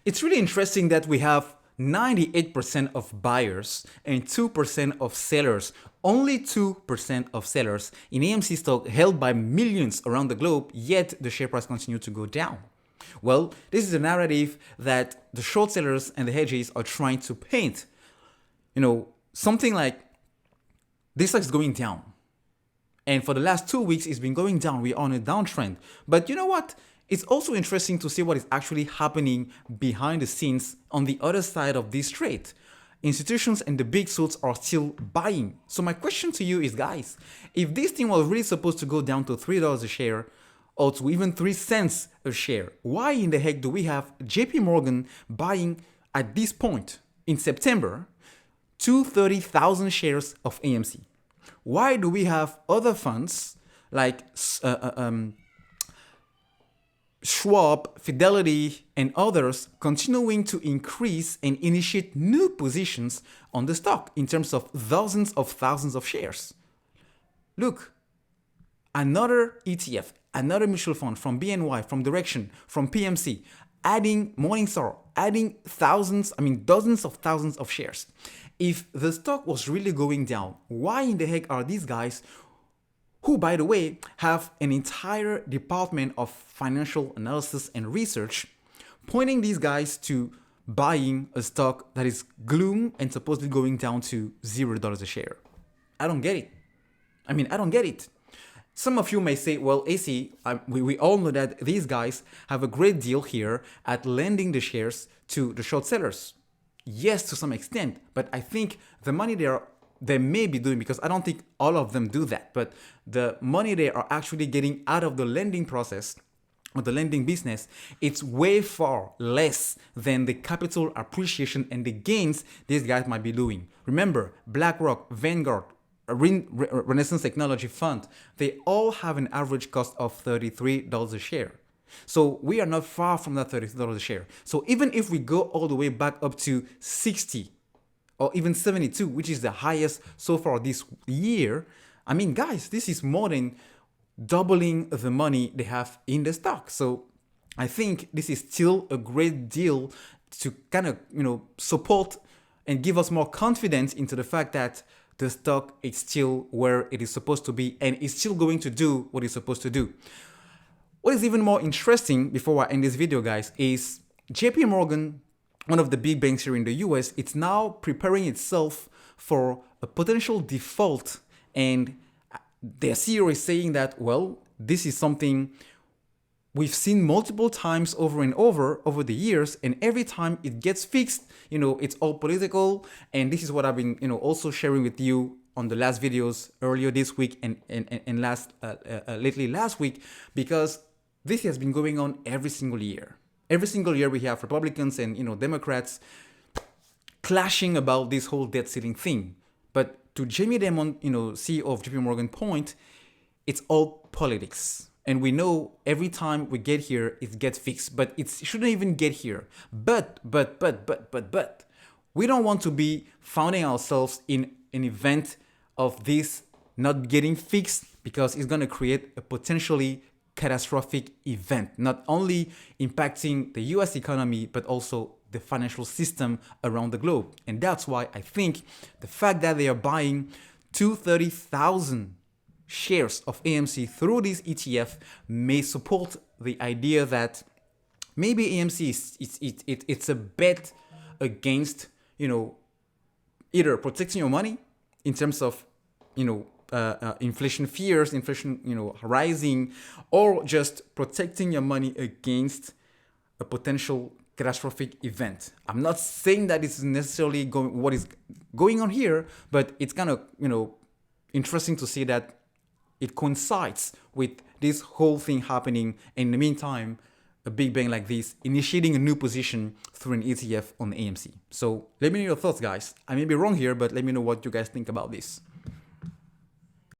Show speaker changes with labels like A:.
A: It's really interesting that we have 98% of buyers and 2% of sellers, only 2% of sellers in AMC stock held by millions around the globe, yet the share price continues to go down. Well, this is a narrative that the short sellers and the hedges are trying to paint. Something like this stock is going down. And for the last 2 weeks, it's been going down. We're on a downtrend. But you know what? It's also interesting to see what is actually happening behind the scenes on the other side of this trade. Institutions and the big suits are still buying. So my question to you is, guys, if this thing was really supposed to go down to $3 a share or to even 3 cents a share, why in the heck do we have JP Morgan buying at this point in September 230,000 shares of AMC? Why do we have other funds like Schwab, Fidelity, and others continuing to increase and initiate new positions on the stock in terms of dozens of thousands of shares? Look, another ETF, another mutual fund from BNY, from Direction, from PMC, adding Morningstar, adding dozens of thousands of shares. If the stock was really going down, why in the heck are these guys, who, by the way, have an entire department of financial analysis and research, pointing these guys to buying a stock that is gloom and supposedly going down to $0 a share? I don't get it. I don't get it. Some of you may say, well, AC, we all know that these guys have a great deal here at lending the shares to the short sellers. Yes, to some extent, but I think the money they may be doing, because I don't think all of them do that, but the money they are actually getting out of the lending process or the lending business, it's way far less than the capital appreciation and the gains these guys might be doing. Remember, BlackRock, Vanguard, Renaissance Technology Fund, they all have an average cost of $33 a share. So we are not far from that $33 a share. So even if we go all the way back up to 60 or even 72, which is the highest so far this year, guys, this is more than doubling the money they have in the stock. So I think this is still a great deal to kind of, support and give us more confidence into the fact that the stock is still where it is supposed to be and is still going to do what it's supposed to do. What is even more interesting, before I end this video, guys, is JP Morgan, one of the big banks here in the US, it's now preparing itself for a potential default. And their CEO is saying that, well, this is something we've seen multiple times over and over the years. And every time it gets fixed, it's all political. And this is what I've been, also sharing with you on the last videos earlier this week and lately last week, because this has been going on every single year. Every single year we have Republicans and Democrats clashing about this whole debt ceiling thing. But to Jamie Dimon, CEO of JP Morgan point, it's all politics. And we know every time we get here, it gets fixed. But it shouldn't even get here. But we don't want to be finding ourselves in an event of this not getting fixed, because it's going to create a potentially catastrophic event, not only impacting the US economy, but also the financial system around the globe. And that's why I think the fact that they are buying 230,000 shares of AMC through this ETF may support the idea that maybe AMC it's a bet against, either protecting your money in terms of, inflation fears, inflation, rising, or just protecting your money against a potential catastrophic event. I'm not saying that it's necessarily what is going on here, but it's kind of, interesting to see that it coincides with this whole thing happening. In the meantime, a big bank like this initiating a new position through an ETF on AMC. So let me know your thoughts, guys. I may be wrong here, but let me know what you guys think about this.